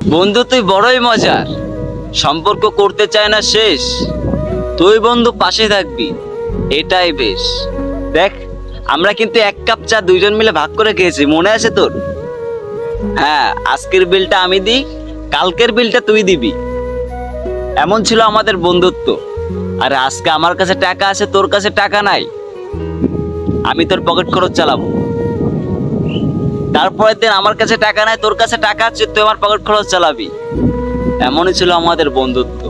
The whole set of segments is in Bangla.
বন্ধু তুই বড়ই মজার, সম্পর্ক করতে চায় না শেষ, তুই বন্ধু পাশে থাকবি, এটাই বেশ। দেখ, আমরা কিন্তু এক কাপ চা দুইজন মিলে ভাগ করে খেয়েছি, মনে আছে তোর? হ্যাঁ, আজকের বিলটা আমি দিই, কালকের বিলটা তুই দিবি। এমন ছিল আমাদের বন্ধুত্ব। আরে আজকে আমার কাছে টাকা আছে, তোর কাছে টাকা নাই, আমি তোর পকেট খরচ চালাবো। তারপরের দিন আমার কাছে টাকা নাই, তোর কাছে টাকা আছে, তুই আমার পকেট খরচ চালাবি। এমনই ছিল আমাদের বন্ধুত্ব।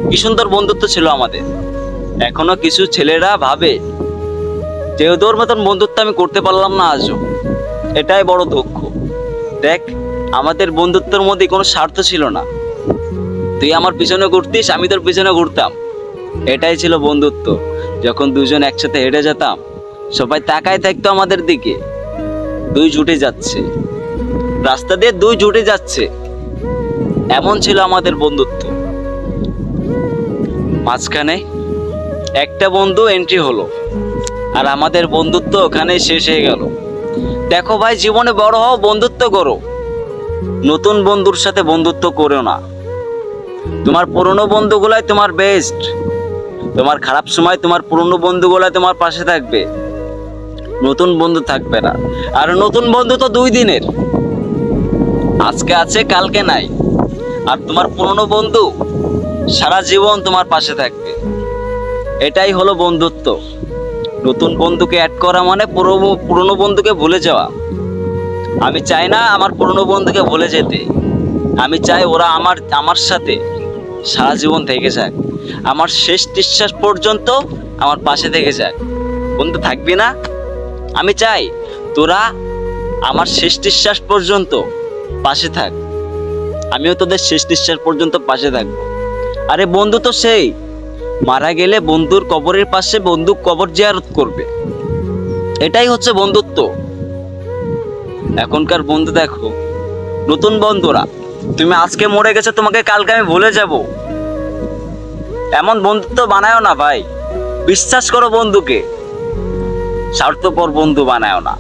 কি সুন্দর বন্ধুত্ব ছিল আমাদের। এখনো কিছু ছেলেরা ভাবে যে ওদের মতন বন্ধুত্ব আমি করতে পারলাম না আজও, এটাই বড় দুঃখ। দেখ, আমাদের বন্ধুত্বের মধ্যে কোনো স্বার্থ ছিল না। তুই আমার পিছনে ঘুরতিস, আমি তোর পিছনে ঘুরতাম, এটাই ছিল বন্ধুত্ব। যখন দুজন একসাথে হেঁটে যেতাম, সবাই তাকায় থাকতো আমাদের দিকে, দুই জুটে যাচ্ছে, রাস্তা দিয়ে দুই জুটে যাচ্ছে, এমন ছিল আমাদের বন্ধুত্ব। মাঝখানে একটা বন্ধু এন্ট্রি হলো, আর আমাদের বন্ধুত্ব ওখানে শেষ হয়ে গেল। দেখো ভাই, জীবনে বড় হও, বন্ধুত্ব করো, নতুন বন্ধুর সাথে বন্ধুত্ব করো না। তোমার পুরনো বন্ধুগুলাই তোমার বেস্ট। তোমার খারাপ সময় তোমার পুরনো বন্ধুগুলাই তোমার পাশে থাকবে, নতুন বন্ধু থাকবে না। আর নতুন বন্ধু তো 2 দিনের, আজকে আছে কালকে নাই। আর তোমার পুরনো বন্ধু সারা জীবন তোমার পাশে থাকবে, এটাই হলো বন্ধুত্ব। নতুন বন্ধুকে অ্যাড করা মানে পুরনো বন্ধুকে ভুলে যাওয়া। আমি চাই না আমার পুরনো বন্ধুকে ভুলে যেতে, আমি চাই ওরা আমার সাথে সারা জীবন থেকে যাক, আমার শেষ নিঃশ্বাস পর্যন্ত আমার পাশে থেকে যাক। বন্ধু থাকবি না? আমি চাই তোরা আমার শেষ নিঃশ্বাস পর্যন্ত পাশে থাক, আমিও তোদের শেষ নিঃশ্বাস পর্যন্ত পাশে থাকবো। আরে বন্ধু তো সেই মারা গেলে বন্ধুর কবরের পাশে বন্ধু কবর জিয়ারত করবে, এটাই হচ্ছে বন্ধুত্ব। এখনকার বন্ধু দেখো, নতুন বন্ধুরা, তুমি আজকে মরে গেছো, তোমাকে কালকে আমি ভুলে যাব, এমন বন্ধুত্ব বানায়ও না ভাই। বিশ্বাস করো বন্ধুকে, স্বার্থপর বন্ধু বানায়ও না।